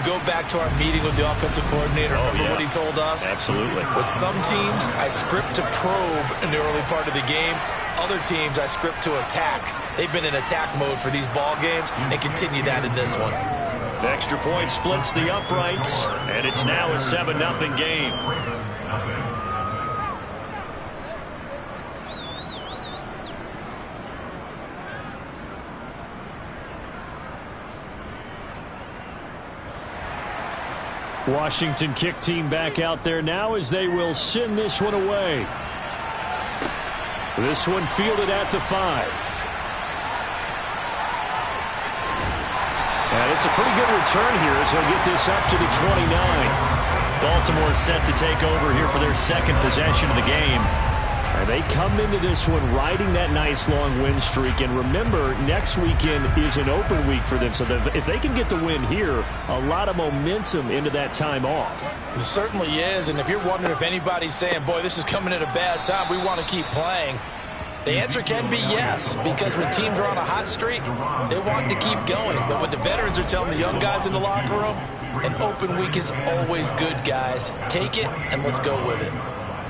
you go back to our meeting with the offensive coordinator, remember what he told us? Absolutely. With some teams, I script to probe in the early part of the game. Other teams, I script to attack. They've been in attack mode for these ball games and continue that in this one. The extra point splits the uprights, and it's now a 7-0 game. Washington kick team back out there now as they will send this one away. This one fielded at the 5. And it's a pretty good return here as he'll get this up to the 29. Baltimore set to take over here for their second possession of the game. And they come into this one riding that nice long win streak. And remember, next weekend is an open week for them. So if they can get the win here, a lot of momentum into that time off. It certainly is. And if you're wondering if anybody's saying, boy, this is coming at a bad time, we want to keep playing, the answer can be yes, because when teams are on a hot streak, they want to keep going. But what the veterans are telling the young guys in the locker room, an open week is always good, guys. Take it, and let's go with it.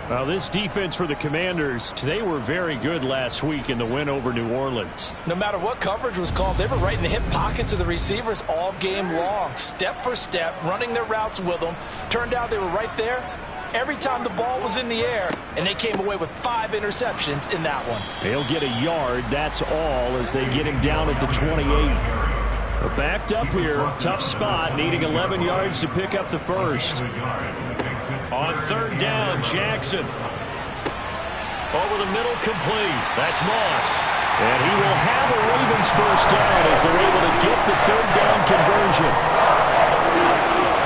Well, this defense for the Commanders, they were very good last week in the win over New Orleans. No matter what coverage was called, they were right in the hip pockets of the receivers all game long, step for step, running their routes with them. Turned out they were right there every time the ball was in the air, and they came away with 5 interceptions in that one. They'll get a yard, that's all, as they get him down at the 28. But backed up here, tough spot, needing 11 yards to pick up the first. On third down, Jackson. Over the middle, complete. That's Moss. And he will have a Ravens first down as they're able to get the third down conversion.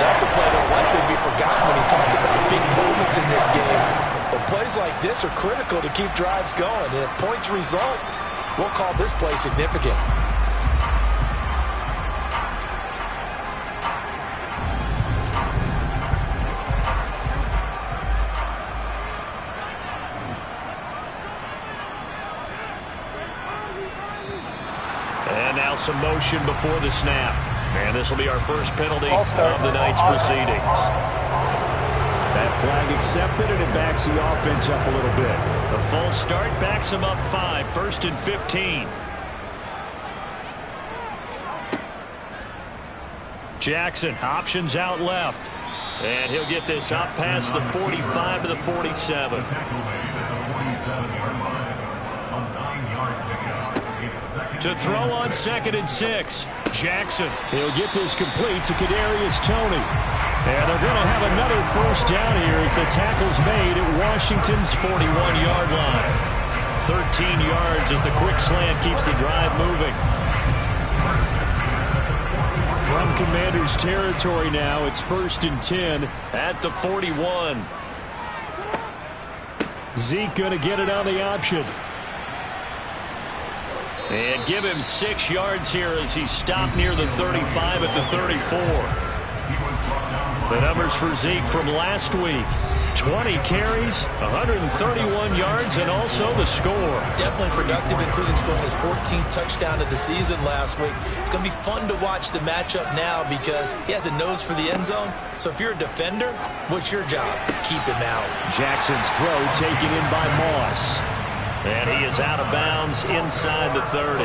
That's a play that will likely be forgotten when you talk about big moments in this game. But plays like this are critical to keep drives going. And if points result, we'll call this play significant. And now some motion before the snap. And this will be our first penalty of the night's proceedings. That flag accepted, and it backs the offense up a little bit. The false start backs them up 5, 1st and 15. Jackson, options out left. And he'll get this up past the 45 to the 47. To throw on 2nd and 6. Jackson. He'll get this complete to Kadarius Toney. And they're going to have another first down here as the tackle's made at Washington's 41-yard line. 13 yards as the quick slant keeps the drive moving. From Commanders territory now, it's 1st and 10 at the 41. Zeke going to get it on the option. And give him 6 yards here as he stopped near the 35 at the 34. The numbers for Zeke from last week. 20 carries, 131 yards, and also the score. Definitely productive, including scoring his 14th touchdown of the season last week. It's going to be fun to watch the matchup now because he has a nose for the end zone. So if you're a defender, what's your job? Keep him out. Jackson's throw taken in by Moss. And he is out of bounds inside the 30.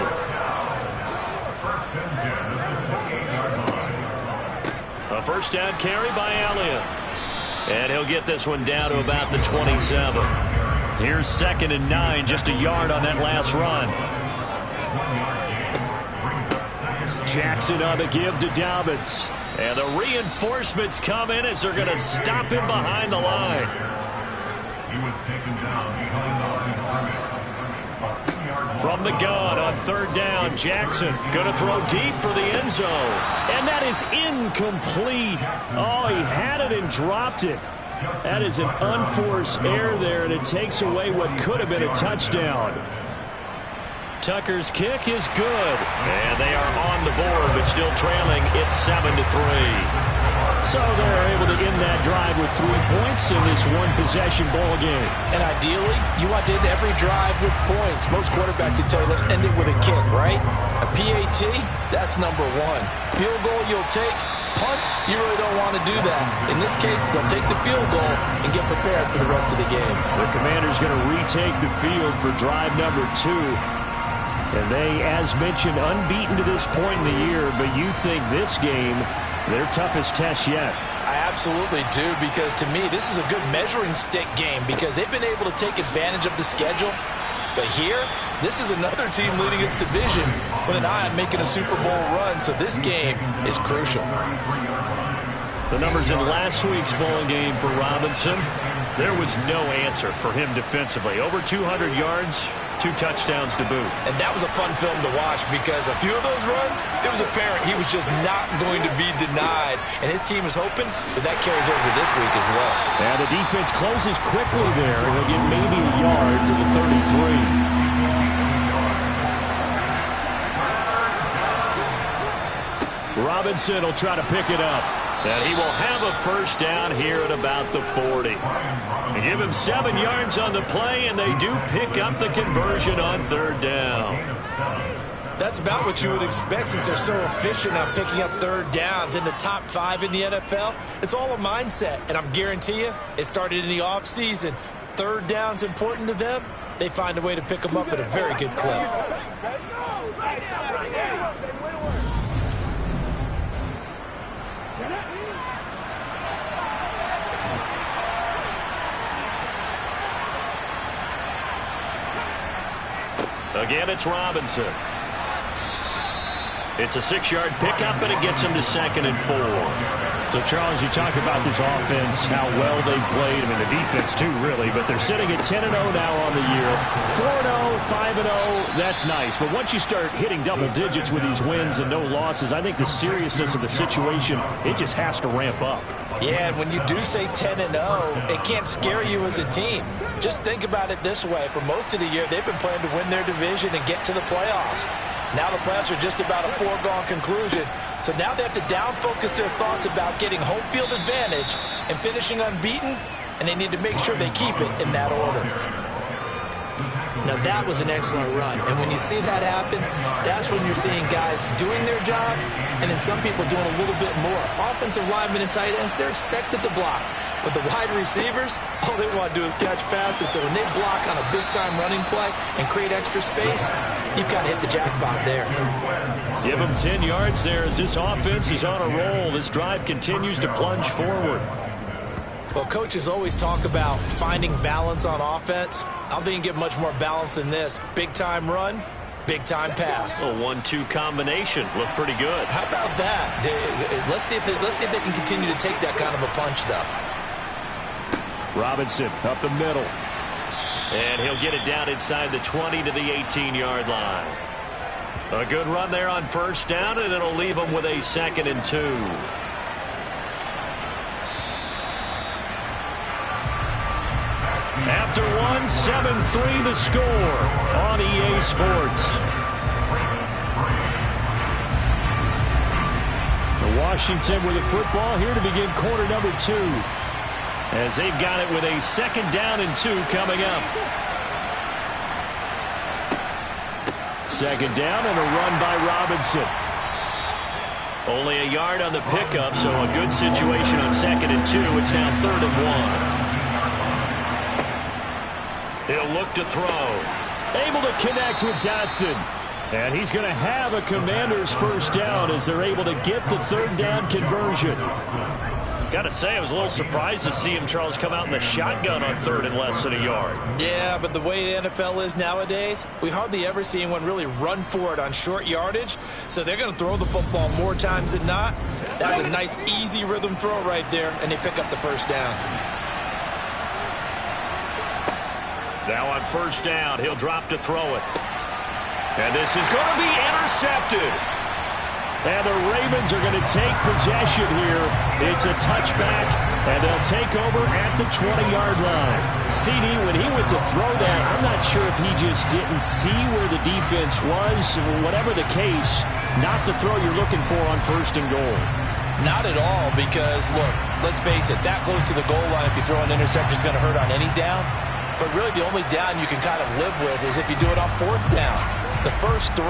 A first down carry by Elliott. And he'll get this one down to about the 27. Here's 2nd and 9, just a yard on that last run. Jackson on the give to Dobbins. And the reinforcements come in as they're going to stop him behind the line. He was taken down behind the line. From the gun on 3rd down, Jackson going to throw deep for the end zone. And that is incomplete. Oh, he had it and dropped it. That is an unforced error there, and it takes away what could have been a touchdown. Tucker's kick is good. And they are on the board, but still trailing. It's 7-3. So they're able to end that drive with 3 points in this one-possession ball game. And ideally, you want to end every drive with points. Most quarterbacks would tell you, let's end it with a kick, right? A PAT, that's number 1. Field goal you'll take, Punts, you really don't want to do that. In this case, they'll take the field goal and get prepared for the rest of the game. The Commanders going to retake the field for drive number 2. And they, as mentioned, unbeaten to this point in the year, but you think this game, their toughest test yet. I absolutely do, because to me, this is a good measuring stick game because they've been able to take advantage of the schedule. But here, this is another team leading its division with an eye on making a Super Bowl run, so this game is crucial. The numbers in last week's bowl game for Robinson, there was no answer for him defensively. Over 200 yards, 2 touchdowns to boot. And that was a fun film to watch because a few of those runs, it was apparent he was just not going to be denied. And his team is hoping that carries over to this week as well. And the defense closes quickly there. He'll get maybe a yard to the 33. Robinson will try to pick it up. And he will have a first down here at about the 40. They give him 7 yards on the play, and they do pick up the conversion on 3rd down. That's about what you would expect since they're so efficient on picking up 3rd downs in the top 5 in the NFL. It's all a mindset, and I'm guarantee you it started in the offseason. 3rd down's important to them. They find a way to pick them up at a very good clip. Again, it's Robinson. It's a 6-yard pickup, and it gets him to 2nd and 4. So, Charles, you talk about this offense, how well they've played. I mean, the defense, too, really. But they're sitting at 10-0 now on the year. 4-0, 5-0, that's nice. But once you start hitting double digits with these wins and no losses, I think the seriousness of the situation, it just has to ramp up. Yeah, and when you do say 10-0, it can't scare you as a team. Just think about it this way. For most of the year, they've been playing to win their division and get to the playoffs. Now the playoffs are just about a foregone conclusion. So now they have to down-focus their thoughts about getting home field advantage and finishing unbeaten, and they need to make sure they keep it in that order. Now that was an excellent run, and when you see that happen, that's when you're seeing guys doing their job, and then some people doing a little bit more. Offensive linemen and tight ends, they're expected to block. But the wide receivers, all they want to do is catch passes. So when they block on a big-time running play and create extra space, you've got to hit the jackpot there. Give them 10 yards there as this offense is on a roll. This drive continues to plunge forward. Well, coaches always talk about finding balance on offense. I don't think you can get much more balance than this. Big-time run, big-time pass. A 1-2 combination. Looked pretty good. How about that? Let's see if they can continue to take that kind of a punch, though. Robinson up the middle. And he'll get it down inside the 20 to the 18-yard line. A good run there on 1st down, and it'll leave him with a 2nd and 2. After 1, 7-3 the score on EA Sports. Washington with the football here to begin quarter number 2. As they've got it with a 2nd down and 2 coming up. 2nd down and a run by Robinson. Only a yard on the pickup, so a good situation on 2nd and 2. It's now 3rd and 1. He'll look to throw. Able to connect with Dotson. And he's going to have a Commanders first down as they're able to get the 3rd down conversion. Got to say, I was a little surprised to see him, Charles, come out in the shotgun on 3rd and less than a yard. Yeah, but the way the NFL is nowadays, we hardly ever see anyone really run for it on short yardage. So they're going to throw the football more times than not. That was a nice, easy rhythm throw right there, and they pick up the first down. Now on 1st down, he'll drop to throw it. And this is going to be intercepted. And the Ravens are going to take possession here. It's a touchback, and they'll take over at the 20-yard line. CD, when he went to throw that, I'm not sure if he just didn't see where the defense was. Whatever the case, not the throw you're looking for on 1st and goal. Not at all, because, look, let's face it, that close to the goal line, if you throw an interception, is going to hurt on any down. But really the only down you can kind of live with is if you do it on 4th down. The first 3,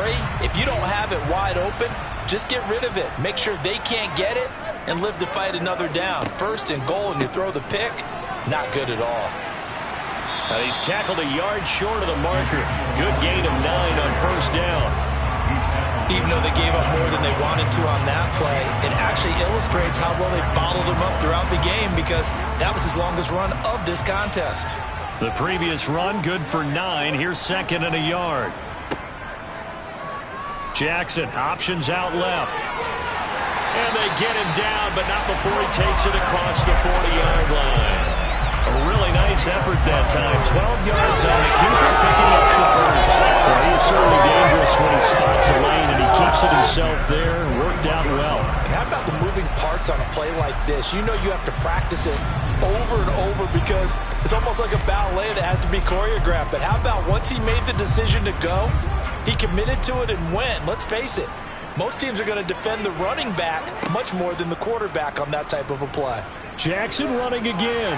if you don't have it wide open, just get rid of it. Make sure they can't get it, and live to fight another down. First and goal, and you throw the pick, not good at all. He's tackled a yard short of the marker. Good gain of 9 on first down. Even though they gave up more than they wanted to on that play, it actually illustrates how well they bottled him up throughout the game, because that was his longest run of this contest. The previous run, good for 9. Here's second and a yard. Jackson, options out left. And they get him down, but not before he takes it across the 40-yard line. A really nice effort that time. 12 yards on the keeper, picking up the first. Well, he is certainly dangerous when he spots a lane, and he keeps it himself there. Worked out well. And how about the moving parts on a play like this? You know you have to practice it over and over, because it's almost like a ballet that has to be choreographed. But how about once he made the decision to go, he committed to it and went. Let's face it, most teams are going to defend the running back much more than the quarterback on that type of a play. Jackson running again.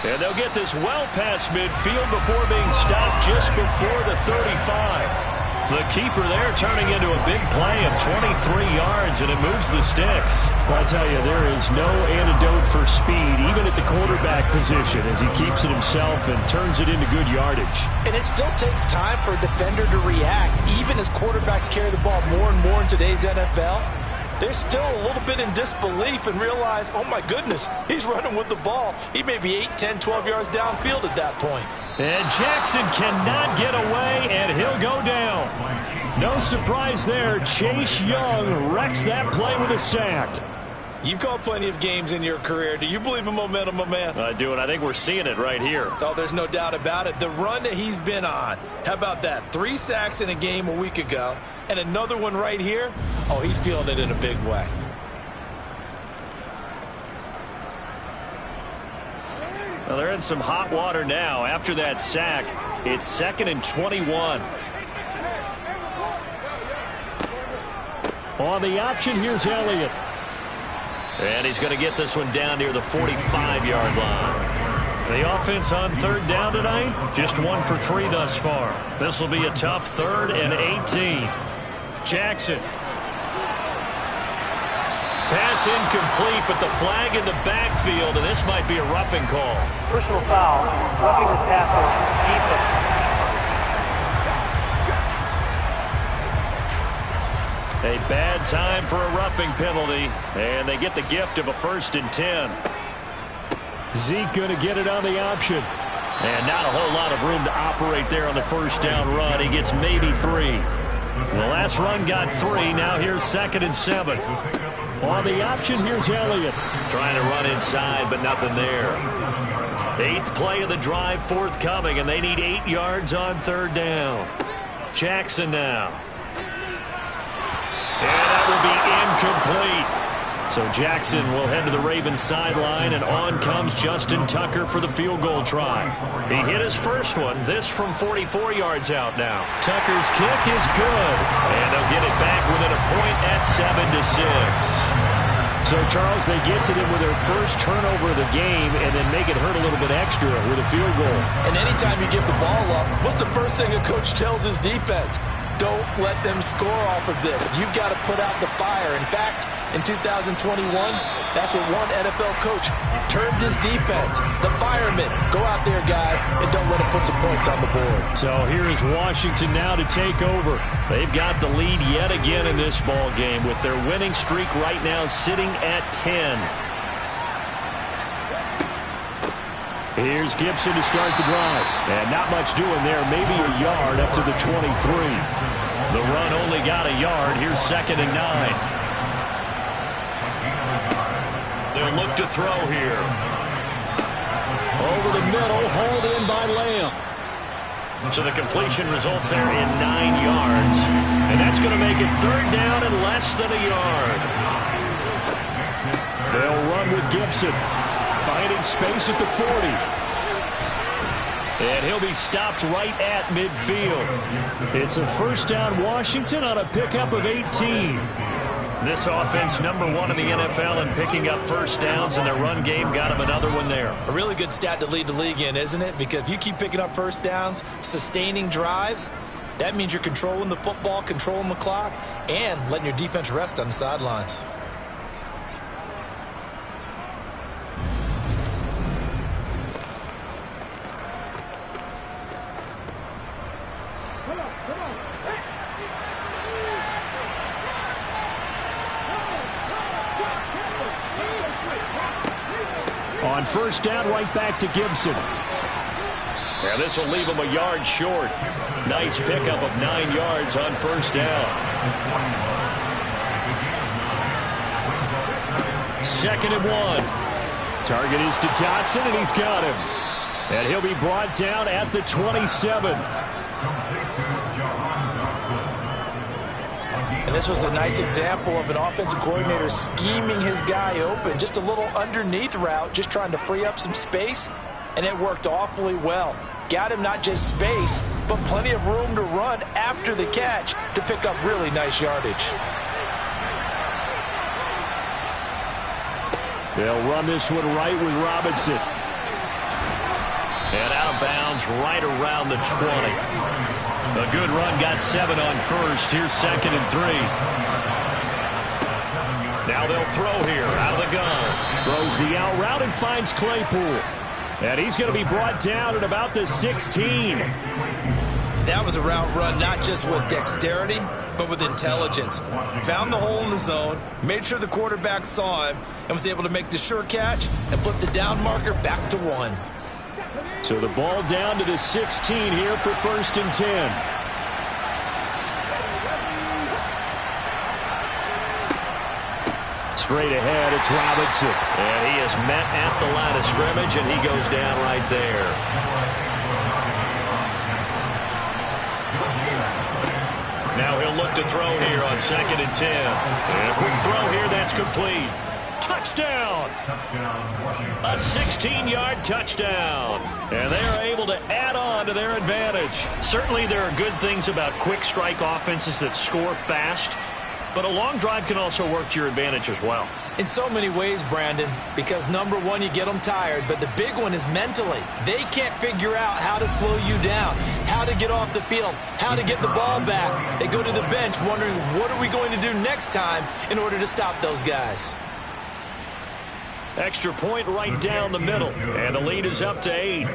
And they'll get this well past midfield before being stopped just before the 35. The keeper there turning into a big play of 23 yards, and it moves the sticks. Well, I tell you, there is no antidote for speed, even at the quarterback position, as he keeps it himself and turns it into good yardage. And it still takes time for a defender to react. Even as quarterbacks carry the ball more and more in today's NFL, they're still a little bit in disbelief and realize, oh my goodness, he's running with the ball. He may be 8, 10, 12 yards downfield at that point. And Jackson cannot get away, and he'll go down. No surprise there. Chase Young wrecks that play with a sack. You've called plenty of games in your career. Do you believe in momentum, my man? I do, and I think we're seeing it right here. Oh, there's no doubt about it. The run that he's been on. How about that? 3 sacks in a game a week ago, and another one right here. Oh, he's feeling it in a big way. Well, they're in some hot water now. After that sack, it's 2nd and 21. On the option, here's Elliott. And he's going to get this one down near the 45-yard line. The offense on 3rd down tonight, just 1 for 3 thus far. This will be a tough 3rd and 18. Jackson. Pass incomplete, but the flag in the backfield, and this might be a roughing call. Personal foul, roughing the passer, defense. A bad time for a roughing penalty, and they get the gift of a 1st and 10. Zeke going to get it on the option. And not a whole lot of room to operate there on the 1st down run. He gets maybe 3. The last run got 3. Now here's 2nd and 7. On the option, here's Elliott. Trying to run inside, but nothing there. 8th play of the drive forthcoming, and they need 8 yards on 3rd down. Jackson now. And that will be incomplete. So Jackson will head to the Ravens sideline, and on comes Justin Tucker for the field goal try. He hit his first one, this from 44 yards out now. Tucker's kick is good, and they'll get it back within a point at 7-6. So, Charles, they get to them with their first turnover of the game and then make it hurt a little bit extra with a field goal. And anytime you give the ball up, what's the first thing a coach tells his defense? Don't let them score off of this. You've got to put out the fire. In fact, in 2021, that's what one NFL coach termed his defense. The firemen. Go out there, guys, and don't let them put some points on the board. So here is Washington now to take over. They've got the lead yet again in this ball game with their winning streak right now sitting at 10. Here's Gibson to start the drive. And not much doing there. Maybe a yard up to the 23. The run only got a yard. Here's 2nd and 9. They'll look to throw here. Over the middle, hauled in by Lamb. So the completion results there in 9 yards. And that's going to make it 3rd down and less than a yard. They'll run with Gibson. Finding space at the 40. And he'll be stopped right at midfield. It's a 1st down Washington on a pickup of 18. This offense number 1 in the NFL in picking up 1st downs, and their run game got him another one there. A really good stat to lead the league in, isn't it? Because if you keep picking up 1st downs, sustaining drives, that means you're controlling the football, controlling the clock, and letting your defense rest on the sidelines. On first down, right back to Gibson. And this will leave him a yard short. Nice pickup of 9 yards on first down. 2nd and 1. Target is to Dotson, and he's got him. And he'll be brought down at the 27. And this was a nice example of an offensive coordinator scheming his guy open. Just a little underneath route, just trying to free up some space. And it worked awfully well. Got him not just space, but plenty of room to run after the catch to pick up really nice yardage. They'll run this one right with Robinson. And out of bounds right around the 20. A good run, got 7 on first. Here's 2nd and 3. Now they'll throw here out of the gun. Throws the out route and finds Claypool. And he's going to be brought down at about the 16. That was a route run not just with dexterity, but with intelligence. Found the hole in the zone, made sure the quarterback saw him, and was able to make the sure catch and flip the down marker back to 1. So the ball down to the 16 here for 1st and 10. Straight ahead, it's Robinson. And he is met at the line of scrimmage, and he goes down right there. Now he'll look to throw here on 2nd and 10. And a quick throw here, that's complete. Touchdown! A 16-yard touchdown. And they are able to add on to their advantage. Certainly there are good things about quick strike offenses that score fast. But a long drive can also work to your advantage as well. In so many ways, Brandon, because number one, you get them tired, but the big one is mentally. They can't figure out how to slow you down, how to get off the field, how to get the ball back. They go to the bench wondering, what are we going to do next time in order to stop those guys? Extra point right down the middle, and the lead is up to 8.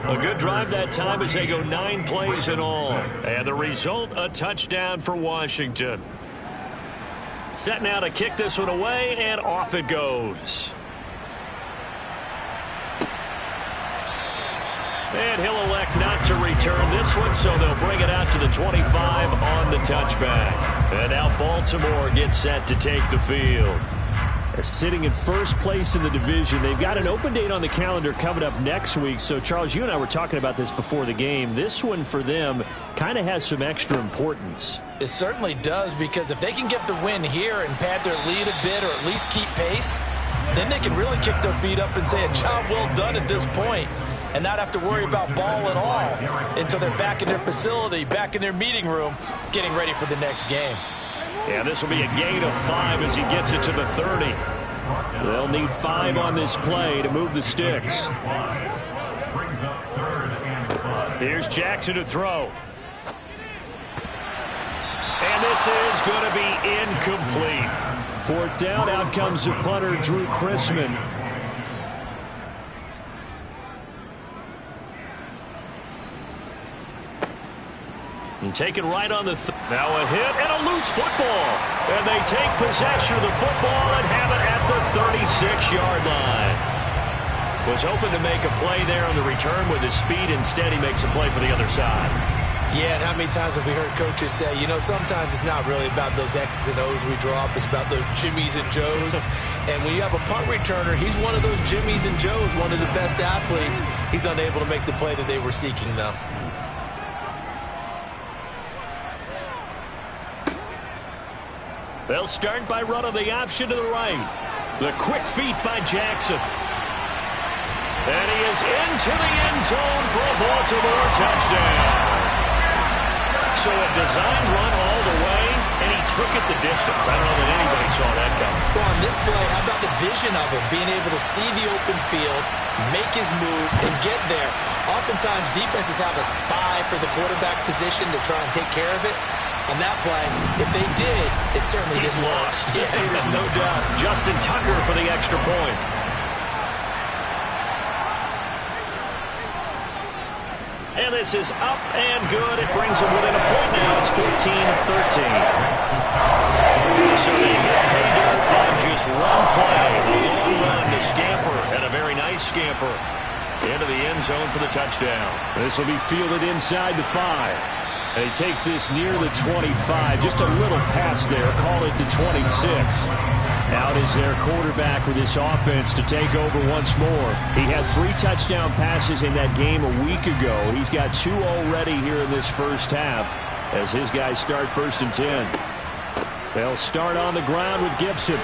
A good drive that time as they go 9 plays in all. And the result, a touchdown for Washington. Set now to kick this one away, and off it goes. And he'll elect not to return this one, so they'll bring it out to the 25 on the touchback. And now Baltimore gets set to take the field. Sitting in first place in the division. They've got an open date on the calendar coming up next week. So, Charles, you and I were talking about this before the game. This one for them kind of has some extra importance. It certainly does, because if they can get the win here and pad their lead a bit or at least keep pace, then they can really kick their feet up and say a job well done at this point and not have to worry about ball at all until they're back in their facility, back in their meeting room, getting ready for the next game. Yeah, this will be a gain of 5 as he gets it to the 30. They'll need 5 on this play to move the sticks. Here's Jackson to throw. And this is going to be incomplete. 4th down, out comes the punter, Drew Chrisman. And taken right on the now a hit and a loose football. And they take possession of the football and have it at the 36-yard line. Was hoping to make a play there on the return with his speed. Instead, he makes a play for the other side. Yeah, and how many times have we heard coaches say, you know, sometimes it's not really about those X's and O's we draw up. It's about those Jimmies and Joes. And when you have a punt returner, he's one of those Jimmies and Joes, one of the best athletes. He's unable to make the play that they were seeking, though. They'll start by running the option to the right. The quick feet by Jackson. And he is into the end zone for a Baltimore touchdown. So a designed run all the way, and he took it the distance. I don't know that anybody saw that coming. Well, on this play, how about the vision of him, being able to see the open field, make his move, and get there. Oftentimes, defenses have a spy for the quarterback position to try and take care of it. On that play, if they did, it certainly didn't work. Yeah, there's no doubt. Justin Tucker for the extra point. And this is up and good. It brings them within a point now. It's 14-13. So they hit pay dirt on just one play. The long run to skip scamper into the end zone for the touchdown. This will be fielded inside the 5. And he takes this near the 25. Just a little pass there. Call it the 26. Out is their quarterback with this offense to take over once more. He had 3 touchdown passes in that game a week ago. He's got 2 already here in this first half as his guys start 1st and 10. They'll start on the ground with Gibson.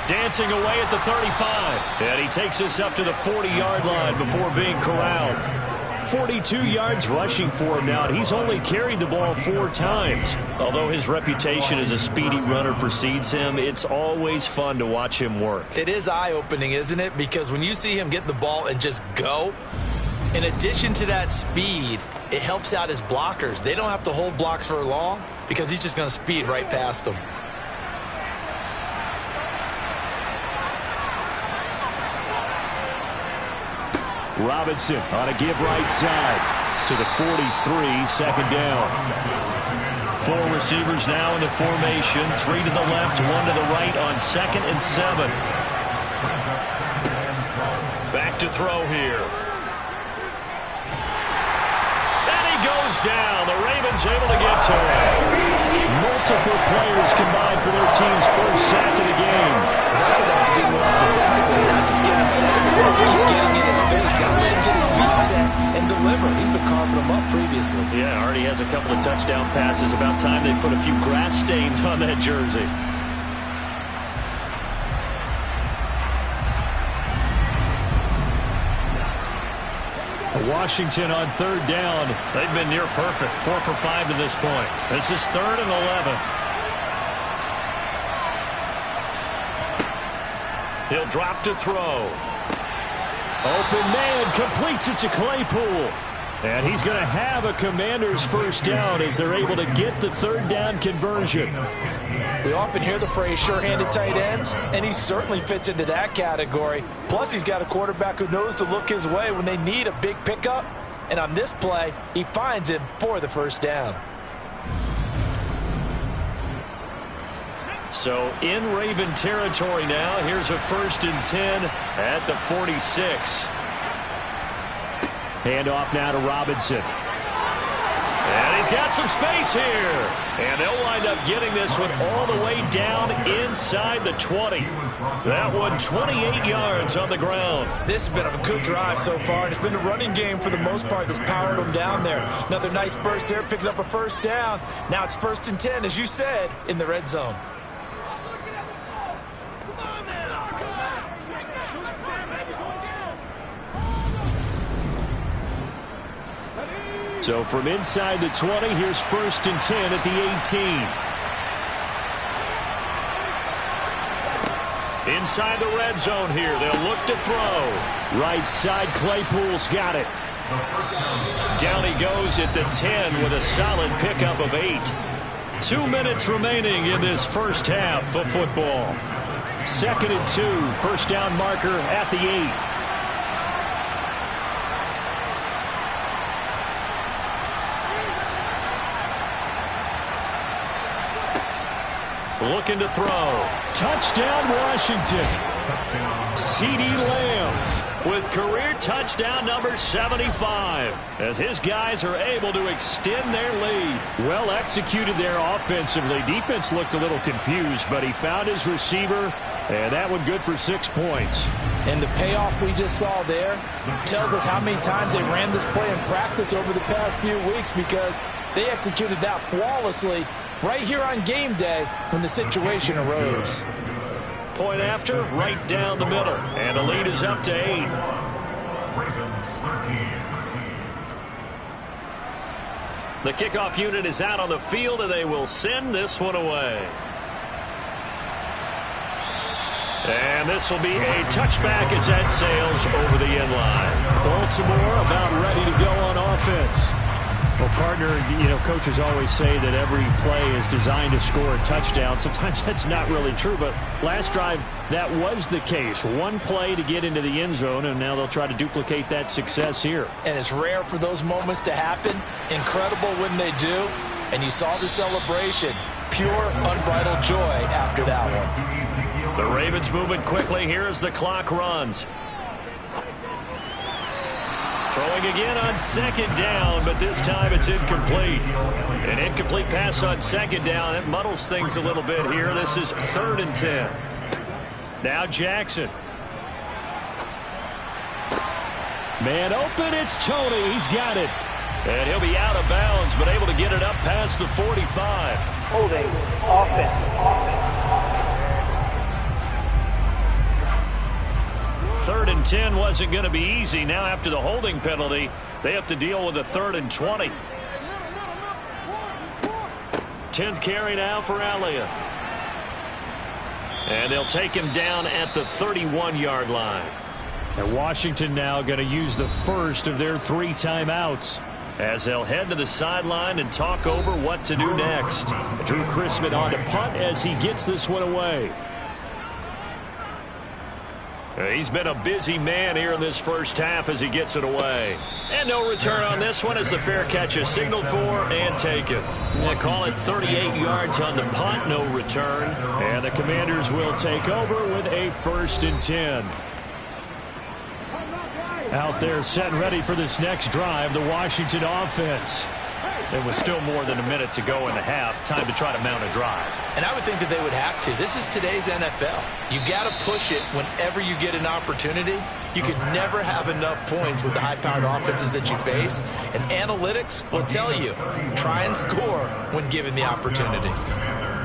Dancing away at the 35. And he takes this up to the 40-yard line before being corralled. 42 yards rushing for him now, and he's only carried the ball 4 times. Although his reputation as a speedy runner precedes him, it's always fun to watch him work. It is eye-opening, isn't it? Because when you see him get the ball and just go, in addition to that speed, it helps out his blockers. They don't have to hold blocks for long because he's just going to speed right past them. Robinson on a give right side to the 43, 2nd down. 4 receivers now in the formation. 3 to the left, 1 to the right on 2nd and 7. Back to throw here. And he goes down. The Ravens able to get to him. Multiple players combined for their team's first sack of the game. That's what they have to do defensively, not just getting sacks, but to keep getting in his face, not let him get his feet set and deliver. He's been carving them up previously. Yeah, already has a couple of touchdown passes. About time they put a few grass stains on that jersey. Washington on 3rd down. They've been near perfect. 4 for 5 to this point. This is 3rd and 11. He'll drop to throw. Open man completes it to Claypool. And he's going to have a Commanders first down as they're able to get the 3rd down conversion. We often hear the phrase sure-handed tight ends, and he certainly fits into that category. Plus, he's got a quarterback who knows to look his way when they need a big pickup. And on this play, he finds him for the first down. So in Raven territory now. Here's a 1st and 10 at the 46. Handoff now to Robinson. And he's got some space here. And they'll wind up getting this one all the way down inside the 20. That one 28 yards on the ground. This has been a good drive so far, and it's been a running game for the most part that's powered them down there. Another nice burst there, picking up a first down. Now it's 1st and 10, as you said, in the red zone. So from inside the 20, here's 1st and 10 at the 18. Inside the red zone here. They'll look to throw. Right side, Claypool's got it. Down he goes at the 10 with a solid pickup of 8. 2 minutes remaining in this first half of football. 2nd and 2. First down marker at the 8. Looking to throw. Touchdown, Washington. CeeDee Lamb with career touchdown number 75 as his guys are able to extend their lead. Well executed there offensively. Defense looked a little confused, but he found his receiver, and that one good for 6 points. And the payoff we just saw there tells us how many times they ran this play in practice over the past few weeks, because they executed that flawlessly right here on game day when the situation arose. Point after, right down the middle. And the lead is up to 8. The kickoff unit is out on the field, and they will send this one away. And this will be a touchback as that sails over the end line. Baltimore about ready to go on offense. Well, partner, coaches always say that every play is designed to score a touchdown. Sometimes that's not really true, but last drive, that was the case. One play to get into the end zone, and now they'll try to duplicate that success here. And it's rare for those moments to happen. Incredible when they do. And you saw the celebration. Pure, unbridled joy after that one. The Ravens moving quickly here as the clock runs. Throwing again on second down, but this time it's incomplete. An incomplete pass on second down. That muddles things a little bit here. This is 3rd and 10. Now Jackson. Man open, it's Tony. He's got it. And he'll be out of bounds, but able to get it up past the 45. Holding offense. 3rd and 10 wasn't going to be easy. Now after the holding penalty, they have to deal with a 3rd and 20. 10th carry now for Elliott. And they'll take him down at the 31-yard line. And Washington now going to use the first of their 3 timeouts, as they'll head to the sideline and talk over what to do next. Drew Chrisman on to punt as he gets this one away. He's been a busy man here in this first half as he gets it away. And no return on this one as the fair catch is signaled for and taken. We'll call it 38 yards on the punt, no return. And the Commanders will take over with a 1st and 10. Out there set and ready for this next drive, the Washington offense. There was still more than a minute to go in the half. Time to try to mount a drive. And I would think that they would have to. This is today's NFL. You got to push it whenever you get an opportunity. You could never have enough points with the high-powered offenses that you face. And analytics will tell you, try and score when given the opportunity.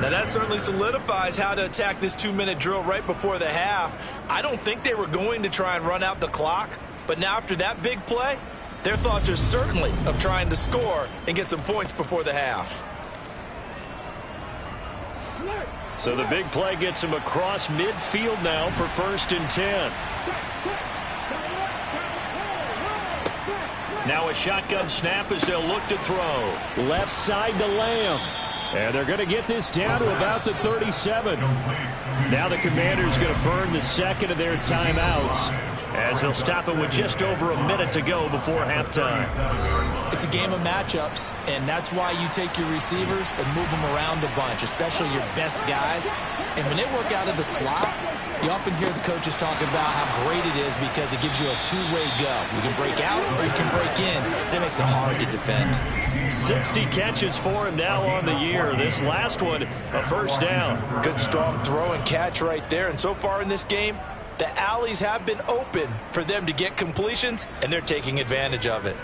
Now, that certainly solidifies how to attack this 2-minute drill right before the half. I don't think they were going to try and run out the clock. But now after that big play, their thoughts are certainly of trying to score and get some points before the half. So the big play gets him across midfield now for 1st and 10. Now a shotgun snap as they'll look to throw. Left side to Lamb. And they're going to get this down to about the 37. Now the Commanders going to burn the second of their timeouts, as they'll stop it with just over a minute to go before halftime. It's a game of matchups, and that's why you take your receivers and move them around a bunch, especially your best guys. And when they work out of the slot, you often hear the coaches talk about how great it is because it gives you a two-way go. You can break out or you can break in. That makes it hard to defend. 60 catches for him now on the year. This last one, a 1st down. Good strong throw and catch right there. And so far in this game, the alleys have been open for them to get completions, and they're taking advantage of it.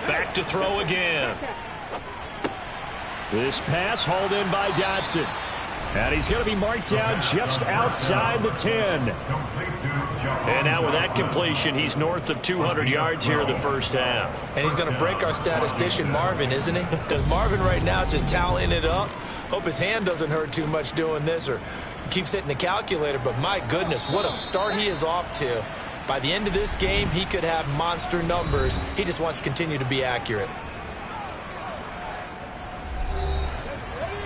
Back to throw again. This pass hauled in by Dotson. And he's going to be marked down just outside the 10. And now with that completion, he's north of 200 yards here in the first half. And he's going to break our statistician, Marvin, isn't he? Because Marvin right now is just tallying it up. Hope his hand doesn't hurt too much doing this or keeps hitting the calculator. But my goodness, what a start he is off to. By the end of this game, he could have monster numbers. He just wants to continue to be accurate.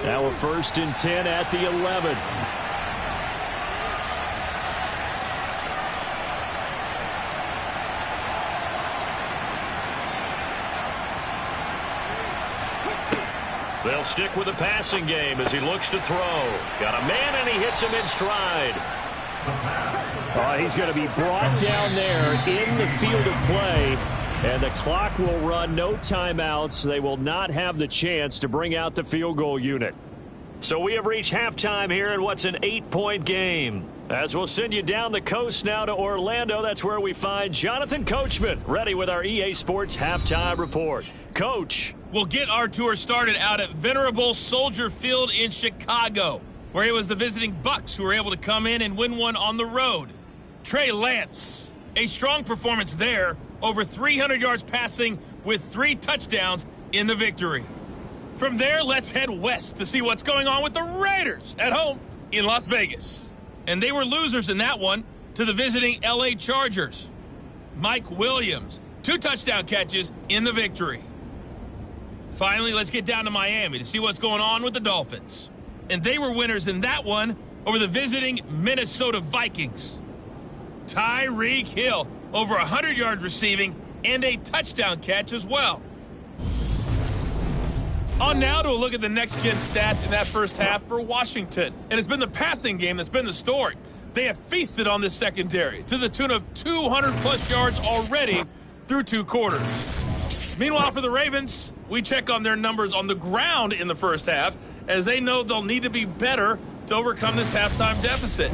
Now a 1st and 10 at the 11. They'll stick with the passing game as he looks to throw. Got a man and he hits him in stride. He's going to be brought down there in the field of play. And the clock will run, no timeouts. They will not have the chance to bring out the field goal unit. So we have reached halftime here in what's an 8-point game. As we'll send you down the coast now to Orlando, that's where we find Jonathan Coachman, ready with our EA Sports Halftime Report. Coach. We'll get our tour started out at Venerable Soldier Field in Chicago, where it was the visiting Bucks who were able to come in and win one on the road. Trey Lance, a strong performance there. Over 300 yards passing with 3 touchdowns in the victory. From there, let's head west to see what's going on with the Raiders at home in Las Vegas. And they were losers in that one to the visiting LA Chargers. Mike Williams, 2 touchdown catches in the victory. Finally, let's get down to Miami to see what's going on with the Dolphins. And they were winners in that one over the visiting Minnesota Vikings. Tyreek Hill, over 100 yards receiving and a touchdown catch as well. On now to a look at the next-gen stats in that first half for Washington. And it's been the passing game that's been the story. They have feasted on this secondary to the tune of 200-plus yards already through 2 quarters. Meanwhile, for the Ravens, we check on their numbers on the ground in the first half, as they know they'll need to be better to overcome this halftime deficit.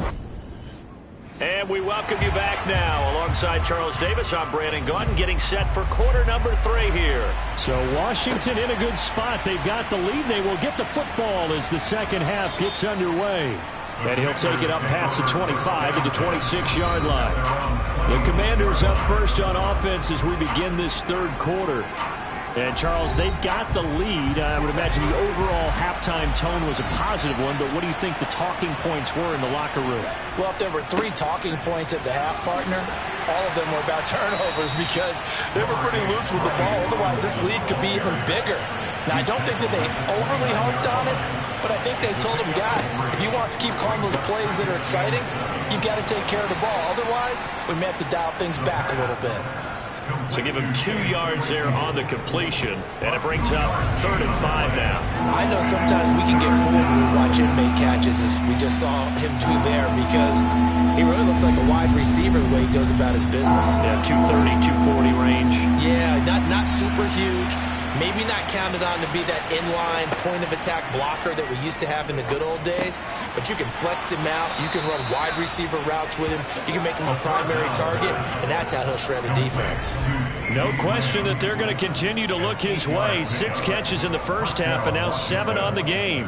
And we welcome you back now. Alongside Charles Davis, I'm Brandon Gaudin, getting set for quarter number 3 here. So Washington in a good spot. They've got the lead. They will get the football as the second half gets underway. And he'll take it up past the 25 to the 26-yard line. The Commanders up first on offense as we begin this third quarter. And, Charles, they've got the lead. I would imagine the overall halftime tone was a positive one, but what do you think the talking points were in the locker room? Well, if there were 3 talking points at the half, partner, all of them were about turnovers because they were pretty loose with the ball. Otherwise, this lead could be even bigger. Now, I don't think that they overly harped on it, but I think they told them, guys, if you want to keep calling those plays that are exciting, you've got to take care of the ball. Otherwise, we may have to dial things back a little bit. So give him 2 yards there on the completion, and it brings up 3rd and 5 now. I know sometimes we can get fooled when we watch him make catches, as we just saw him do there, because he really looks like a wide receiver the way he goes about his business. Yeah, 230, 240 range. Yeah, not super huge. Maybe not counted on to be that inline point-of-attack blocker that we used to have in the good old days, but you can flex him out. You can run wide receiver routes with him. You can make him a primary target, and that's how he'll shred a defense. No question that they're going to continue to look his way. 6 catches in the first half and now 7 on the game.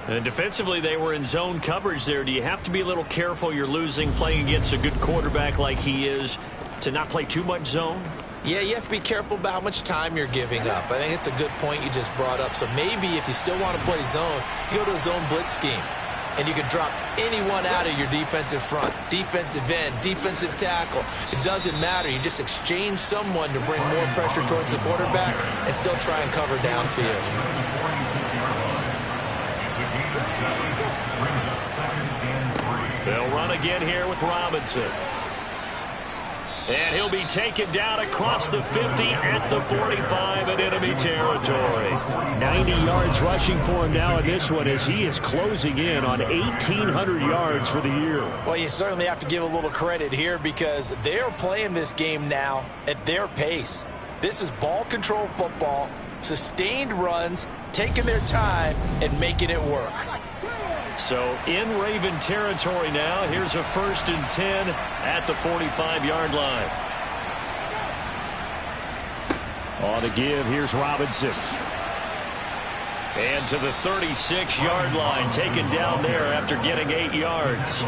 And defensively, they were in zone coverage there. Do you have to be a little careful you're losing playing against a good quarterback like he is to not play too much zone? Yeah, you have to be careful about how much time you're giving up. I think it's a good point you just brought up. So maybe if you still want to play zone, you go to a zone blitz scheme. And you can drop anyone out of your defensive front, defensive end, defensive tackle. It doesn't matter. You just exchange someone to bring more pressure towards the quarterback and still try and cover downfield. They'll run again here with Robinson. And he'll be taken down across the 50 at the 45 in enemy territory. 90 yards rushing for him now in this one as he is closing in on 1,800 yards for the year. Well, you certainly have to give a little credit here because they're playing this game now at their pace. This is ball control football, sustained runs, taking their time and making it work. So in Raven territory now, here's a 1st and 10 at the 45-yard line. On the give, here's Robinson. And to the 36-yard line, taken down there after getting 8 yards.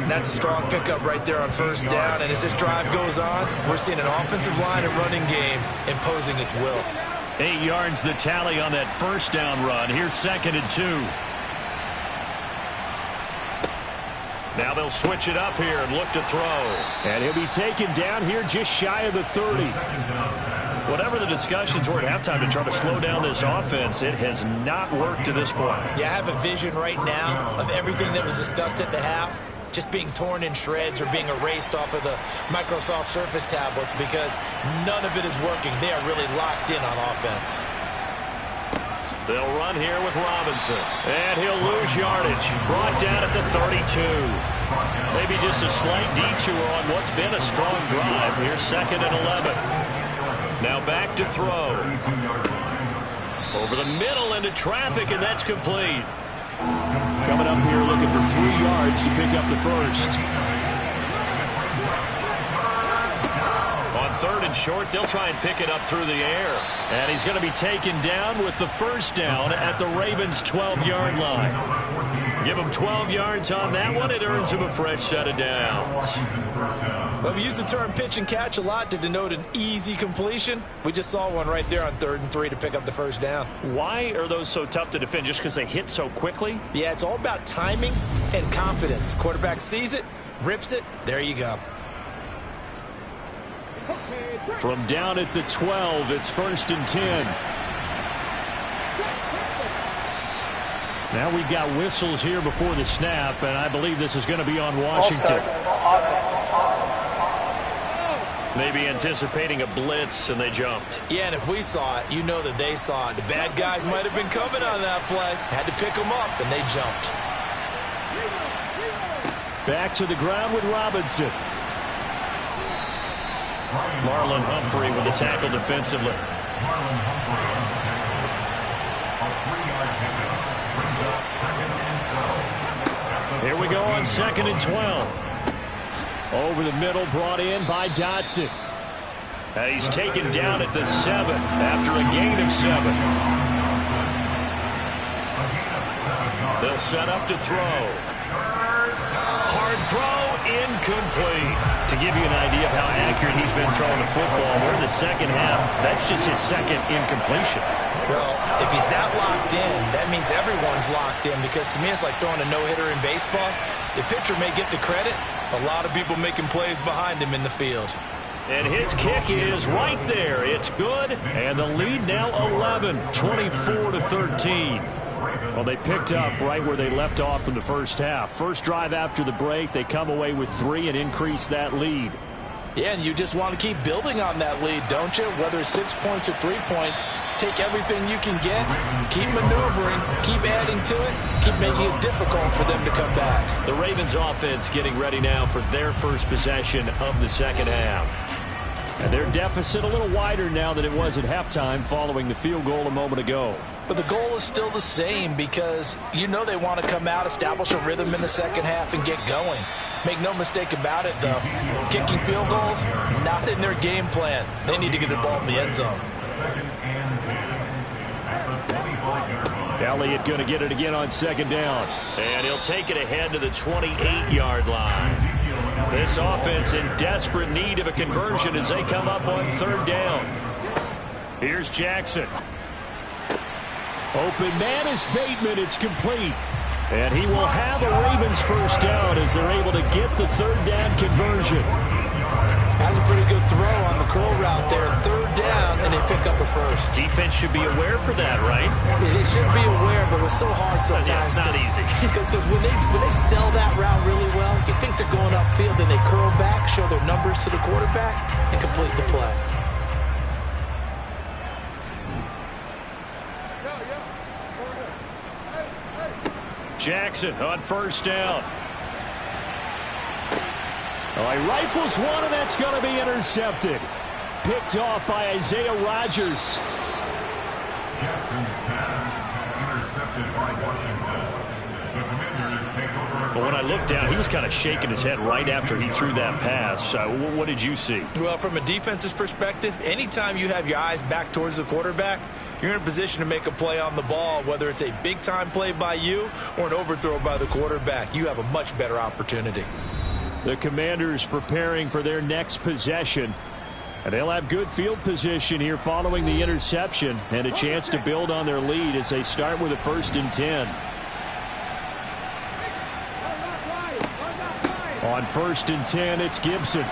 That's a strong pickup right there on 1st down, and as this drive goes on, we're seeing an offensive line and running game imposing its will. 8 yards the tally on that 1st down run. Here's 2nd and 2. Now they'll switch it up here and look to throw. And he'll be taken down here just shy of the 30. Whatever the discussions were at halftime to try to slow down this offense, it has not worked to this point. Yeah, I have a vision right now of everything that was discussed at the half just being torn in shreds or being erased off of the Microsoft Surface tablets because none of it is working. They are really locked in on offense. They'll run here with Robinson. And he'll lose yardage. Brought down at the 32. Maybe just a slight detour on what's been a strong drive. Here's 2nd and 11. Now back to throw. Over the middle into traffic, and that's complete. Coming up here looking for 3 yards to pick up the 1st. On 3rd and short, they'll try and pick it up through the air. And he's going to be taken down with the 1st down at the Ravens' 12-yard line. Give him 12 yards on that one. It earns him a fresh set of downs. Well, we use the term pitch and catch a lot to denote an easy completion. We just saw one right there on 3rd and 3 to pick up the 1st down. Why are those so tough to defend? Just because they hit so quickly? Yeah, it's all about timing and confidence. Quarterback sees it, rips it, there you go. From down at the 12, it's 1st and 10. Now we've got whistles here before the snap, and I believe this is going to be on Washington. Maybe anticipating a blitz, and they jumped. Yeah, and if we saw it, you know that they saw it. The bad guys might have been coming on that play. Had to pick them up, and they jumped. Back to the ground with Robinson. Marlon Humphrey with the tackle defensively. Marlon Humphrey on the tackle. A 3-yard pickup brings up 2nd and 12. Here we go on 2nd and 12. Over the middle, brought in by Dotson. He's taken down at the 7 after a gain of 7. They'll set up to throw. Hard throw, incomplete. To give you an idea of how accurate he's been throwing the football, we're in the second half. That's just his second incompletion. Well, if he's that locked in, that means everyone's locked in, because to me it's like throwing a no-hitter in baseball. The pitcher may get the credit. A lot of people making plays behind him in the field. And his kick is right there. It's good, and the lead now 11, 24-13. Well, they picked up right where they left off in the first half. First drive after the break, they come away with 3 and increase that lead. Yeah, and you just want to keep building on that lead, don't you? Whether it's 6 points or 3 points, take everything you can get, keep maneuvering, keep adding to it, keep making it difficult for them to come back. The Ravens offense getting ready now for their first possession of the second half. And their deficit a little wider now than it was at halftime following the field goal a moment ago. But the goal is still the same, because you know they want to come out, establish a rhythm in the second half, and get going. Make no mistake about it, though. Kicking field goals, not in their game plan. They need to get the ball in the end zone. 2nd and 10. At the 25-yard line. Elliott going to get it again on 2nd down. And he'll take it ahead to the 28-yard line. This offense in desperate need of a conversion as they come up on 3rd down. Here's Jackson. Open man is Bateman. It's complete. And he will have a Ravens first down as they're able to get the 3rd down conversion. That's a pretty good throw on the curl route there. 3rd down, and they pick up a first. Defense should be aware for that, right? They should be aware, but it's so hard sometimes. Yeah, it's not easy. Because when they sell that route really well, you think they're going upfield, then they curl back, show their numbers to the quarterback, and complete the play. Jackson on 1st down. Oh, he rifles one, and that's going to be intercepted. Picked off by Isaiah Rodgers. Jackson's pass intercepted by Washington. The Commanders take over. But when I looked down, he was kind of shaking his head right after he threw that pass. What did you see? Well, from a defense's perspective, anytime you have your eyes back towards the quarterback, you're in a position to make a play on the ball, whether it's a big-time play by you or an overthrow by the quarterback. You have a much better opportunity. The Commanders preparing for their next possession. And they'll have good field position here following the interception and a chance to build on their lead as they start with a 1st and 10. On 1st and 10, it's Gibson.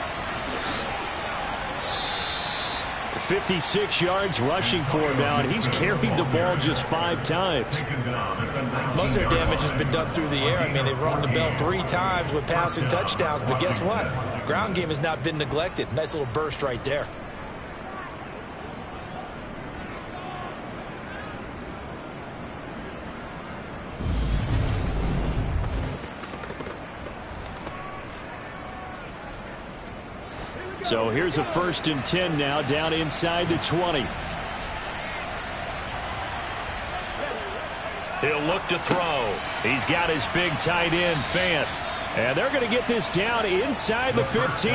56 yards rushing for him now, and he's carried the ball just 5 times. Most of their damage has been done through the air. I mean, they've rung the bell 3 times with passing touchdowns, but guess what? Ground game has not been neglected. Nice little burst right there. So here's a 1st and 10 now, down inside the 20. He'll look to throw. He's got his big tight end, Fant. And they're going to get this down inside the 15.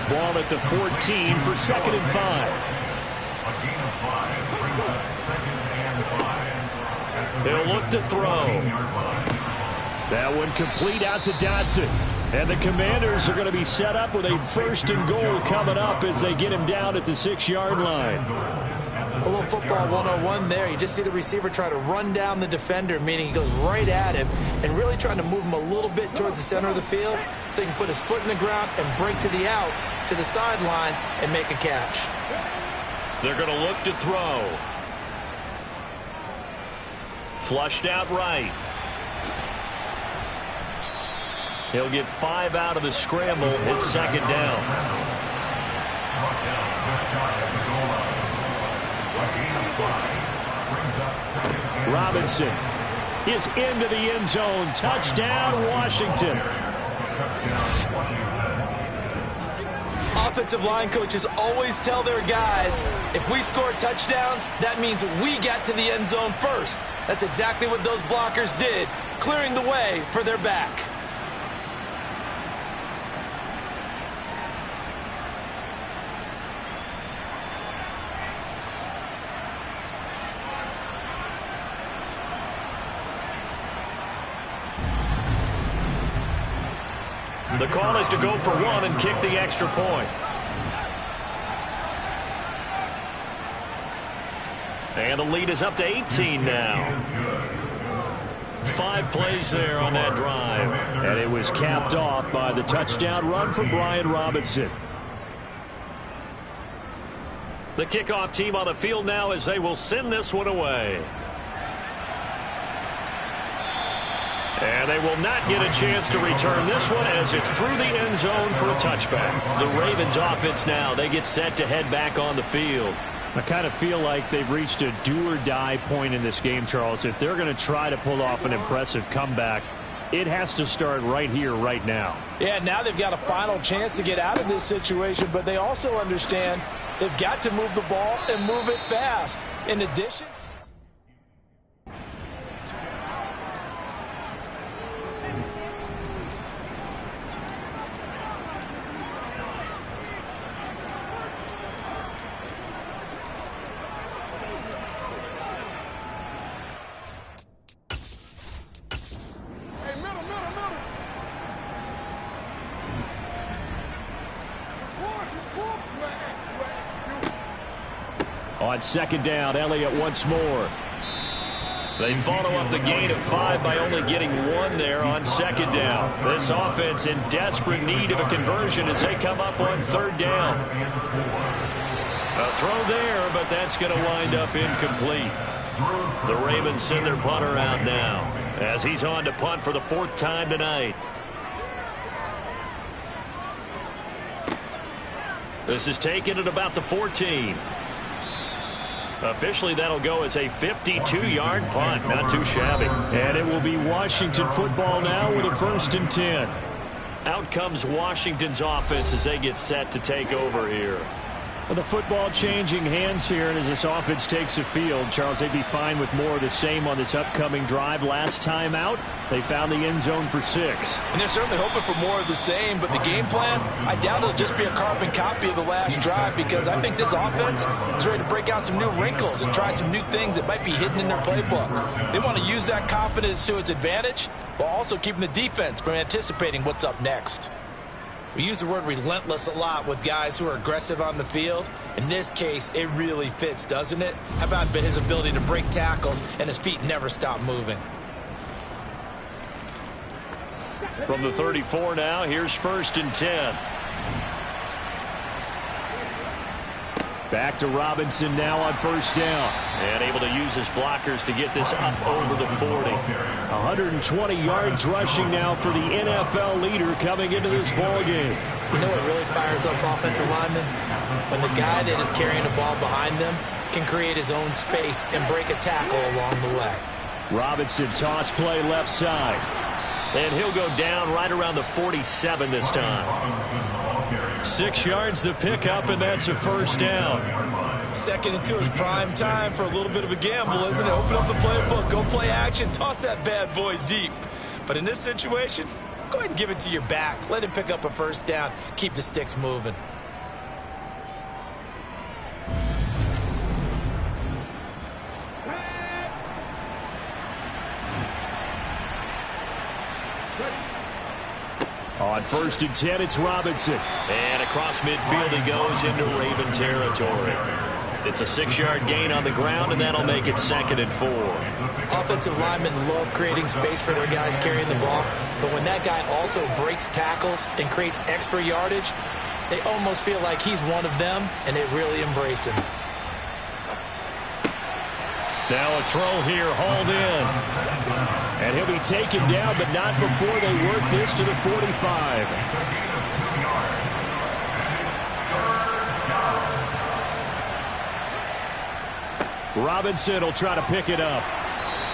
Ball at the 14 for 2nd and 5. A gain of 5 brings up 2nd and 5. He'll look to throw. That one complete out to Dotson. And the Commanders are going to be set up with a 1st and goal coming up as they get him down at the 6-yard line. A little football 101 there. You just see the receiver try to run down the defender, meaning he goes right at him and really trying to move him a little bit towards the center of the field so he can put his foot in the ground and break to the out, to the sideline, and make a catch. They're going to look to throw. Flushed out right. He'll get 5 out of the scramble. It's 2nd down. brought down just shy of the goal line. A gain of 5 brings up second and Robinson is into the end zone. Touchdown, Washington. touchdown, Washington. Offensive line coaches always tell their guys, if we score touchdowns, that means we got to the end zone first. That's exactly what those blockers did, clearing the way for their back. The call is to go for one and kick the extra point. And the lead is up to 18 now. 5 plays there on that drive. And it was capped off by the touchdown run for Brian Robinson. The kickoff team on the field now as they will send this one away. And they will not get a chance to return this one as it's through the end zone for a touchback. The Ravens offense now, they get set to head back on the field. I kind of feel like they've reached a do-or-die point in this game, Charles. If they're going to try to pull off an impressive comeback, it has to start right here, right now. Yeah, now they've got a final chance to get out of this situation, but they also understand they've got to move the ball and move it fast. In addition... On second down, Elliott once more. They follow up the gain of 5 by only getting 1 there on second down. This offense in desperate need of a conversion as they come up on third down. A throw there, but that's going to wind up incomplete. The Ravens send their punter out now as he's on to punt for the 4th time tonight. This is taken at about the 14. Officially, that'll go as a 52-yard punt. Not too shabby. And it will be Washington football now with a 1st and 10. Out comes Washington's offense as they get set to take over here. Well, the football changing hands here, and as this offense takes the field, Charles, they'd be fine with more of the same on this upcoming drive. Last time out, they found the end zone for 6. And they're certainly hoping for more of the same, but the game plan, I doubt it'll just be a carbon copy of the last drive because I think this offense is ready to break out some new wrinkles and try some new things that might be hidden in their playbook. They want to use that confidence to its advantage while also keeping the defense from anticipating what's up next. We use the word relentless a lot with guys who are aggressive on the field. In this case, it really fits, doesn't it? How about his ability to break tackles and his feet never stop moving? From the 34 now, here's 1st and 10. Back to Robinson now on 1st down. And able to use his blockers to get this up over the 40. 120 yards rushing now for the NFL leader coming into this ball game. You know what really fires up offensive linemen? When the guy that is carrying the ball behind them can create his own space and break a tackle along the way. Robinson toss play left side. And he'll go down right around the 47 this time. 6 yards the pickup, and that's a 1st down. 2nd and 2 is prime time for a little bit of a gamble, isn't it? Open up the playbook, go play action, toss that bad boy deep. But in this situation, go ahead and give it to your back. Let him pick up a 1st down, keep the sticks moving. On 1st and 10, it's Robinson. And across midfield he goes into Raven territory. It's a 6-yard gain on the ground, and that'll make it 2nd and 4. Offensive linemen love creating space for their guys carrying the ball, but when that guy also breaks tackles and creates extra yardage, they almost feel like he's one of them, and they really embrace him. Now a throw here, hauled in. And he'll be taken down, but not before they work this to the 45. Robinson will try to pick it up.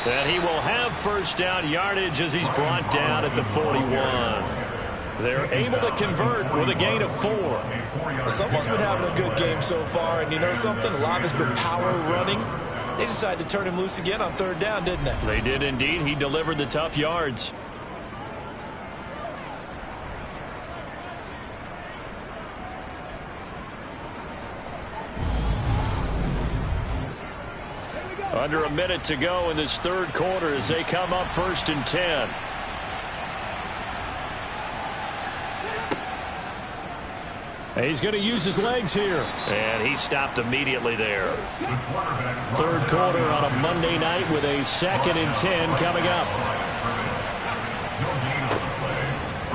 And he will have first down yardage as he's brought down at the 41. They're able to convert with a gain of 4. Someone's been having a good game so far, and you know something? A lot has been power running. They decided to turn him loose again on third down, didn't they? They did indeed. He delivered the tough yards. Under a minute to go in this third quarter as they come up 1st and 10. He's going to use his legs here. And he stopped immediately there. Third quarter on a Monday night with a 2nd and 10 coming up.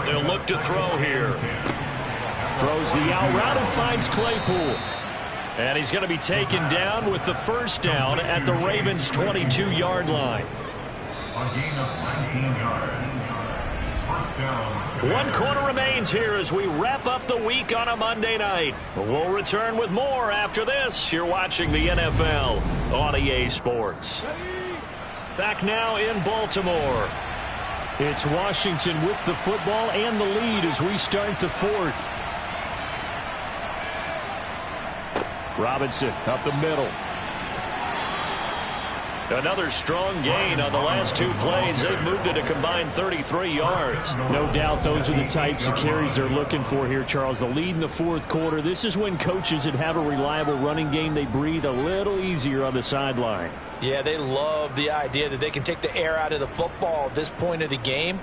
They'll look to throw here. Throws the out route and finds Claypool. And he's going to be taken down with the first down at the Ravens' 22-yard line. A gain of 19 yards. First down. 1 quarter remains here as we wrap up the week on a Monday night. We'll return with more after this. You're watching the NFL on EA Sports. Back now in Baltimore. It's Washington with the football and the lead as we start the 4th. Robinson up the middle. Another strong gain on the last 2 plays. They've moved it a combined 33 yards. No doubt those are the types of carries they're looking for here, Charles. The lead in the 4th quarter. This is when coaches that have a reliable running game, they breathe a little easier on the sideline. Yeah, they love the idea that they can take the air out of the football at this point of the game.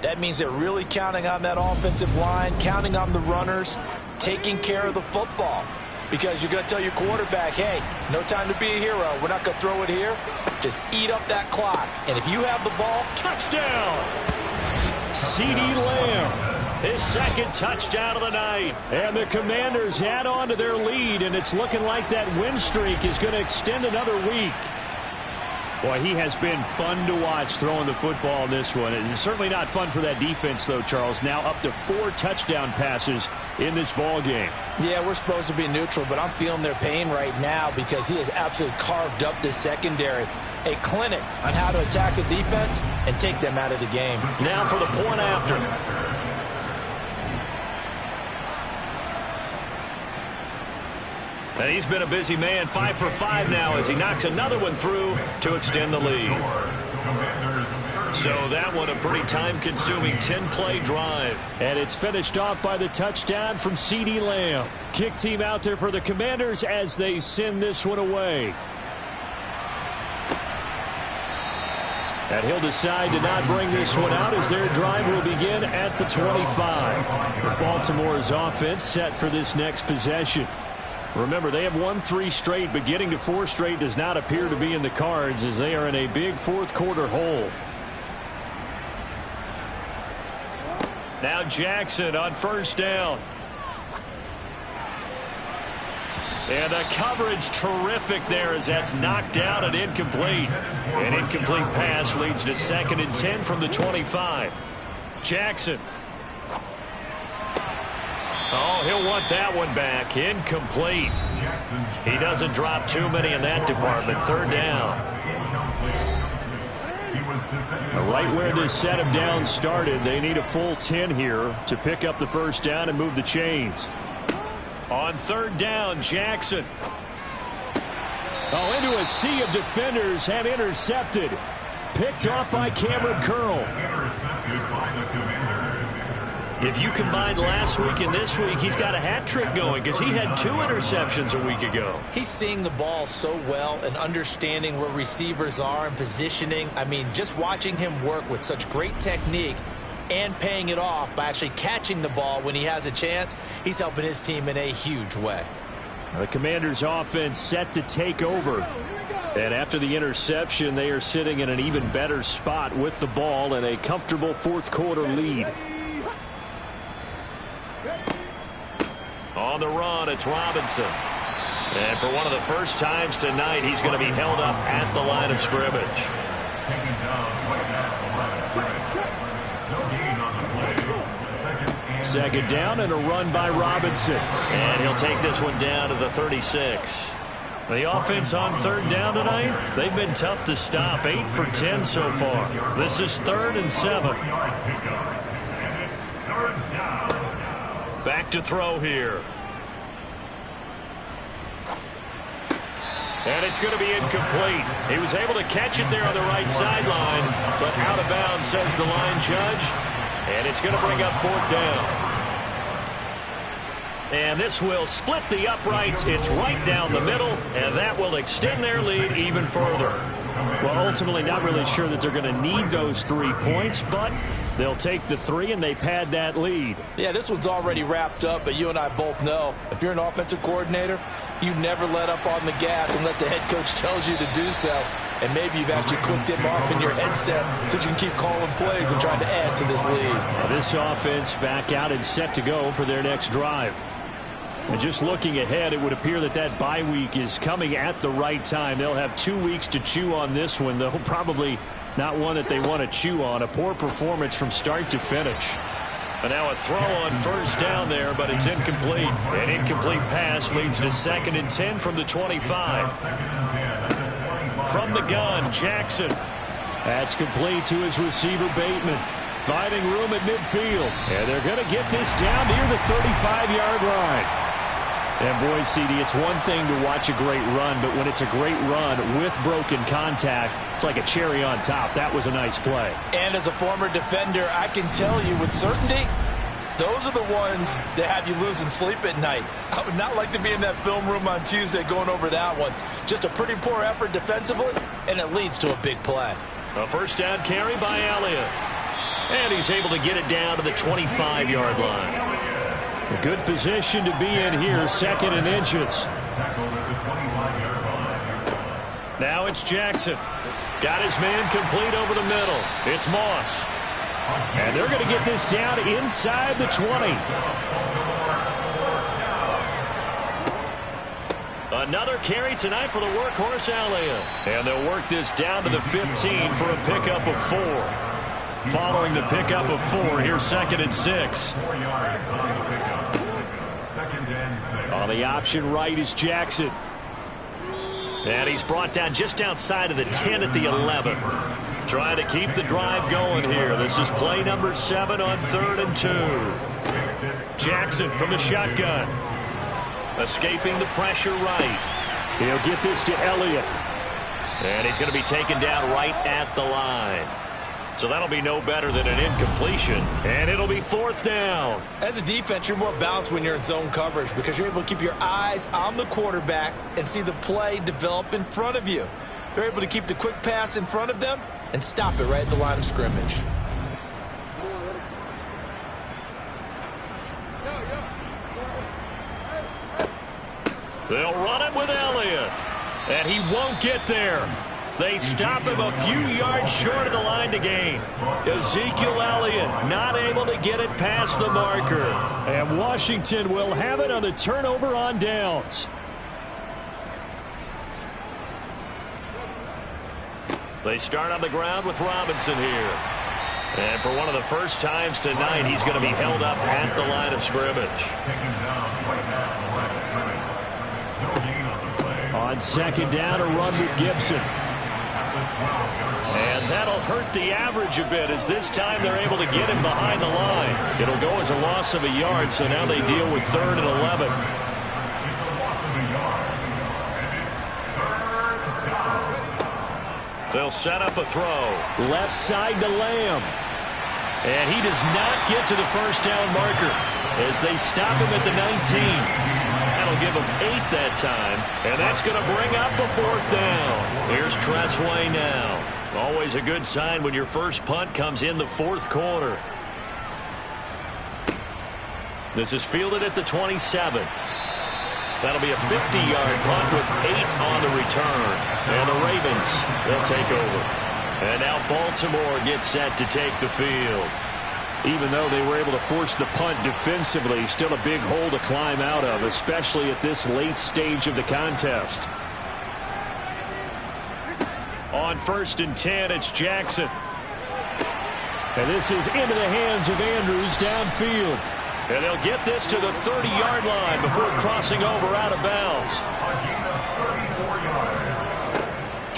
That means they're really counting on that offensive line, counting on the runners, taking care of the football. Because you're going to tell your quarterback, hey, no time to be a hero. We're not going to throw it here. Just eat up that clock. And if you have the ball, Touchdown! CeeDee Lamb. His 2nd touchdown of the night. And the Commanders add on to their lead, and it's looking like that win streak is going to extend another week. Boy, he has been fun to watch throwing the football in this one. It's certainly not fun for that defense, though, Charles. Now up to 4 touchdown passes in this ball game. yeah, we're supposed to be neutral, but I'm feeling their pain right now because he has absolutely carved up this secondary. A clinic on how to attack a defense and take them out of the game. Now for the point after. And he's been a busy man, 5 for 5 now as he knocks another one through to extend the lead. So that one a pretty time-consuming 10-play drive. And it's finished off by the touchdown from CeeDee Lamb. Kick team out there for the Commanders as they send this one away. And he'll decide to not bring this one out as their drive will begin at the 25. Baltimore's offense set for this next possession. Remember, they have won 3 straight, but getting to 4 straight does not appear to be in the cards as they are in a big 4th quarter hole. Now Jackson on first down. And the coverage terrific there as that's knocked down and incomplete. An incomplete pass leads to 2nd and 10 from the 25. Jackson. Oh, he'll want that one back. Incomplete. He doesn't drop too many in that department. 3rd down. Right where this set of downs started, they need a full 10 here to pick up the first down and move the chains. On 3rd down, Jackson. Oh, into a sea of defenders and intercepted. Picked off by Cameron Curl. If you combine last week and this week, he's got a hat trick going because he had 2 interceptions a week ago. He's seeing the ball so well and understanding where receivers are and positioning. I mean, just watching him work with such great technique and paying it off by actually catching the ball when he has a chance, he's helping his team in a huge way. The Commanders' offense set to take over. And after the interception, they are sitting in an even better spot with the ball and a comfortable 4th quarter lead. On the run, it's Robinson. And for one of the first times tonight, he's going to be held up at the line of scrimmage. Second down and a run by Robinson. And he'll take this one down to the 36. The offense on third down tonight, they've been tough to stop. 8 for 10 so far. This is 3rd and 7. Back to throw here. And it's going to be incomplete. He was able to catch it there on the right sideline, but out of bounds, says the line judge. And it's going to bring up 4th down. And this will split the uprights. It's right down the middle, and that will extend their lead even further. Well, ultimately, not really sure that they're going to need those 3 points, but they'll take the 3, and they pad that lead. Yeah, this one's already wrapped up, but you and I both know if you're an offensive coordinator, you never let up on the gas unless the head coach tells you to do so. And maybe you've actually clicked him off in your headset so you can keep calling plays and trying to add to this lead. Now this offense back out and set to go for their next drive. And just looking ahead, it would appear that that bye week is coming at the right time. They'll have 2 weeks to chew on this one, though probably not one that they want to chew on. A poor performance from start to finish. And now a throw on first down there, but it's incomplete. An incomplete pass leads to 2nd and 10 from the 25. From the gun, Jackson. That's complete to his receiver, Bateman. Finding room at midfield. And they're going to get this down near the 35-yard line. And boy, CD, it's one thing to watch a great run, but when it's a great run with broken contact, it's like a cherry on top. That was a nice play. And as a former defender, I can tell you with certainty, those are the ones that have you losing sleep at night. I would not like to be in that film room on Tuesday going over that one. Just a pretty poor effort defensively, and it leads to a big play. A first down carry by Elliott. And he's able to get it down to the 25-yard line. A good position to be in here, 2nd and inches. Now it's Jackson. Got his man complete over the middle. It's Moss. And they're going to get this down inside the 20. Another carry tonight for the workhorse Elliott. And they'll work this down to the 15 for a pickup of 4. Following the pickup of 4, here's 2nd and 6. On the option right is Jackson. And he's brought down just outside of the 10 at the 11. Trying to keep the drive going here. This is play number 7 on 3rd and 2. Jackson from the shotgun. Escaping the pressure right. He'll get this to Elliott. And he's going to be taken down right at the line. So that'll be no better than an incompletion, and it'll be 4th down. As a defense, you're more balanced when you're in zone coverage because you're able to keep your eyes on the quarterback and see the play develop in front of you. They're able to keep the quick pass in front of them and stop it right at the line of scrimmage. They'll run it with Elliott, and he won't get there. They stop him a few yards short of the line to gain. Ezekiel Elliott not able to get it past the marker. And Washington will have it on the turnover on downs. They start on the ground with Robinson here. And for one of the first times tonight, he's going to be held up at the line of scrimmage. On 2nd down, a run with Gibson. And that'll hurt the average a bit as this time they're able to get him behind the line. It'll go as a loss of a yard, so now they deal with 3rd and 11. They'll set up a throw. Left side to Lamb. And he does not get to the first down marker as they stop him at the 19. That'll give him 8 that time, and that's going to bring up a 4th down. Here's Tressway now. Always a good sign when your first punt comes in the 4th quarter. This is fielded at the 27. That'll be a 50-yard punt with 8 on the return. And the Ravens, they'll take over. And now Baltimore gets set to take the field. Even though they were able to force the punt defensively, still a big hole to climb out of, especially at this late stage of the contest. On 1st and 10, it's Jackson. And this is into the hands of Andrews downfield. And they'll get this to the 30-yard line before crossing over out of bounds.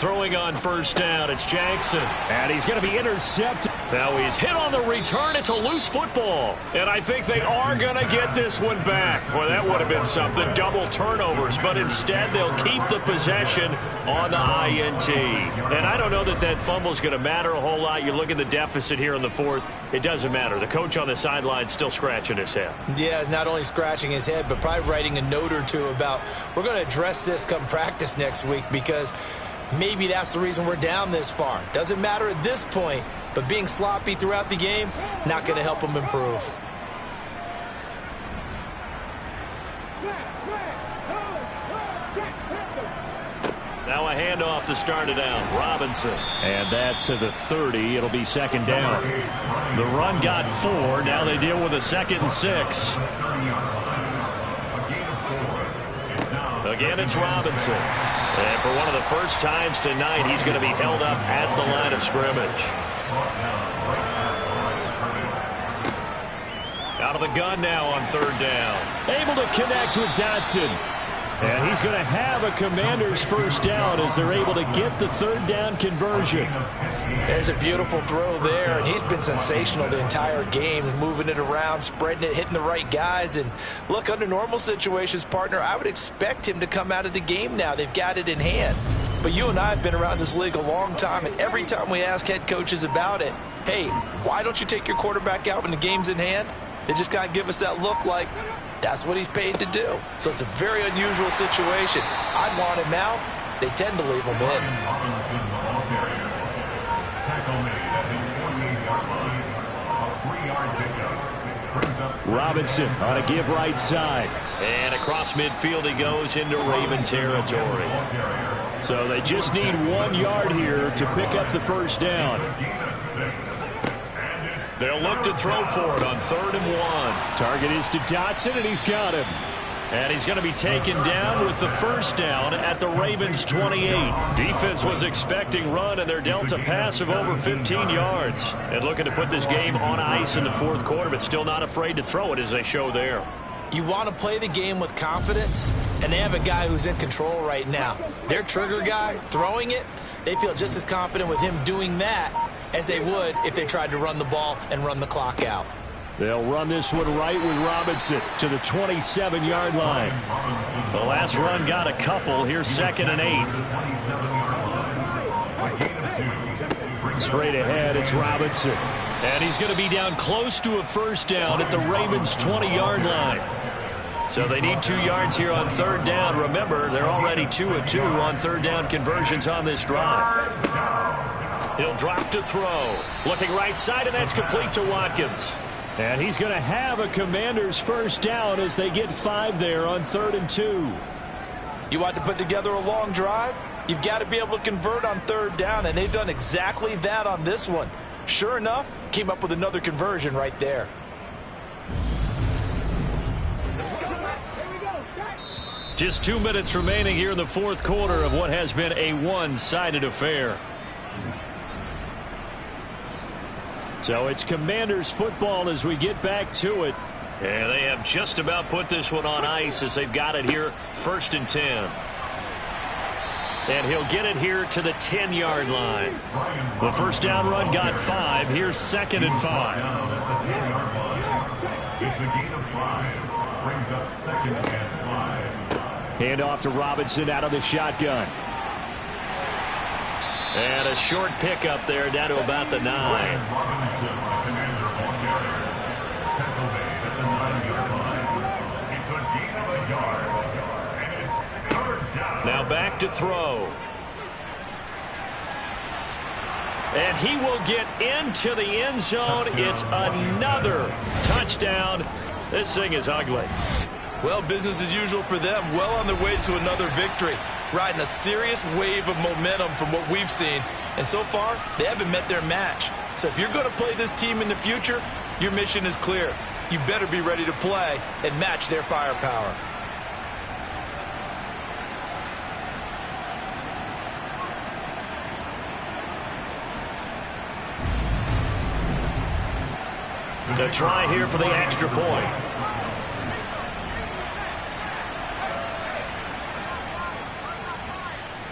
Throwing on first down, it's Jackson. And he's going to be intercepted. Now he's hit on the return. It's a loose football. And I think they are going to get this one back. Well, that would have been something. Double turnovers. But instead, they'll keep the possession on the INT. And I don't know that that fumble is going to matter a whole lot. You look at the deficit here in the fourth. It doesn't matter. The coach on the sideline still scratching his head. Yeah, not only scratching his head, but probably writing a note or two about we're going to address this come practice next week because maybe that's the reason we're down this far. Doesn't matter at this point, but being sloppy throughout the game, not going to help them improve. Now a handoff to start it out. Robinson. And that to the 30. It'll be second down. The run got 4. Now they deal with a 2nd and 6. Again, it's Robinson. And for one of the first times tonight, he's going to be held up at the line of scrimmage. Out of the gun now on third down. Able to connect with Dotson. And he's going to have a Commanders first down as they're able to get the third down conversion. There's a beautiful throw there, and he's been sensational the entire game, moving it around, spreading it, hitting the right guys. And look, under normal situations, partner, I would expect him to come out of the game now. They've got it in hand. But you and I have been around this league a long time, and every time we ask head coaches about it, hey, why don't you take your quarterback out when the game's in hand? They just kind of give us that look like that's what he's paid to do. So it's a very unusual situation. I'd want him out. They tend to leave him in. Robinson on a give right side. And across midfield he goes into Raven territory. So they just need 1 yard here to pick up the first down. They'll look to throw for it on 3rd and 1. Target is to Dotson, and he's got him. And he's going to be taken down with the first down at the Ravens' 28. Defense was expecting run, and they're dealt a pass of over 15 yards. And looking to put this game on ice in the fourth quarter, but still not afraid to throw it as they show there. You want to play the game with confidence, and they have a guy who's in control right now. Their trigger guy, throwing it, they feel just as confident with him doing that as they would if they tried to run the ball and run the clock out. They'll run this one right with Robinson to the 27-yard line. The last run got a couple. Here's 2nd and 8. Straight ahead, it's Robinson. And he's going to be down close to a first down at the Ravens' 20-yard line. So they need 2 yards here on third down. Remember, they're already 2 of 2 on third down conversions on this drive. He'll drop to throw. Looking right side, and that's complete to Watkins. And he's going to have a Commanders first down as they get 5 there on 3rd and 2. You want to put together a long drive? You've got to be able to convert on third down, and they've done exactly that on this one. Sure enough, came up with another conversion right there. Just 2 minutes remaining here in the fourth quarter of what has been a one-sided affair. So it's Commanders football as we get back to it. And they have just about put this one on ice as they've got it here 1st and 10. And he'll get it here to the 10-yard line. The first down run got 5. Here's 2nd and 5. It's the gain of 5. Brings up 2nd and 5. Hand off to Robinson out of the shotgun. And a short pickup there down to about the 9. Now back to throw. And he will get into the end zone. It's another touchdown. This thing is ugly. Well, business as usual for them. Well on their way to another victory. Riding a serious wave of momentum from what we've seen. And so far, they haven't met their match. So if you're going to play this team in the future, your mission is clear. You better be ready to play and match their firepower. To try here for the extra point.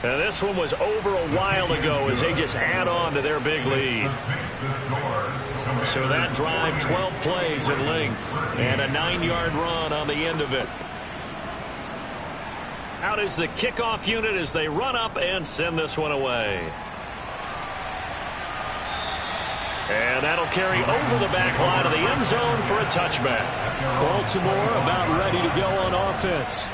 And this one was over a while ago as they just add on to their big lead. So that drive, 12 plays in length, and a 9-yard run on the end of it. Out is the kickoff unit as they run up and send this one away. And that'll carry over the back line of the end zone for a touchback. Baltimore about ready to go on offense.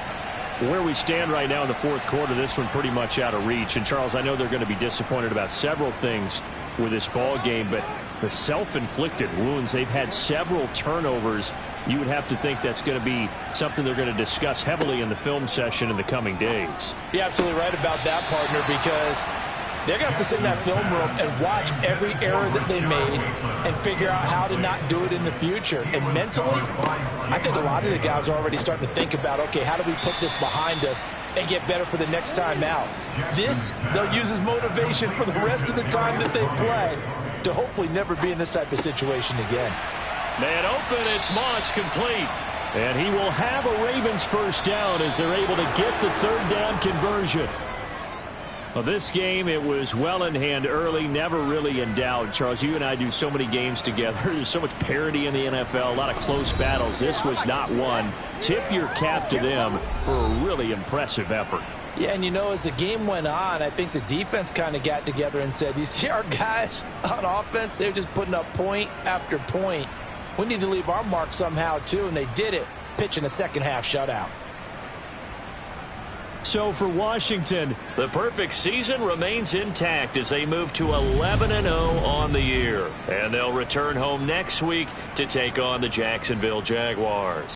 Where we stand right now in the fourth quarter, this one pretty much out of reach. And, Charles, I know they're going to be disappointed about several things with this ball game, but the self-inflicted wounds, they've had several turnovers. You would have to think that's going to be something they're going to discuss heavily in the film session in the coming days. You're absolutely right about that, partner, because they're going to have to sit in that film room and watch every error that they made and figure out how to not do it in the future. And mentally, I think a lot of the guys are already starting to think about, okay, how do we put this behind us and get better for the next time out? This, they'll use as motivation for the rest of the time that they play to hopefully never be in this type of situation again. Man open, it's Moss complete. And he will have a Ravens first down as they're able to get the third down conversion. Well, this game, it was well in hand early, never really in doubt. Charles, you and I do so many games together. There's so much parity in the NFL, a lot of close battles. This was not one. Tip your cap to them for a really impressive effort. Yeah, and you know, as the game went on, I think the defense kind of got together and said, you see our guys on offense, they're just putting up point after point. We need to leave our mark somehow, too, and they did it, pitching a second-half shutout. So for Washington, the perfect season remains intact as they move to 11-0 on the year. And they'll return home next week to take on the Jacksonville Jaguars.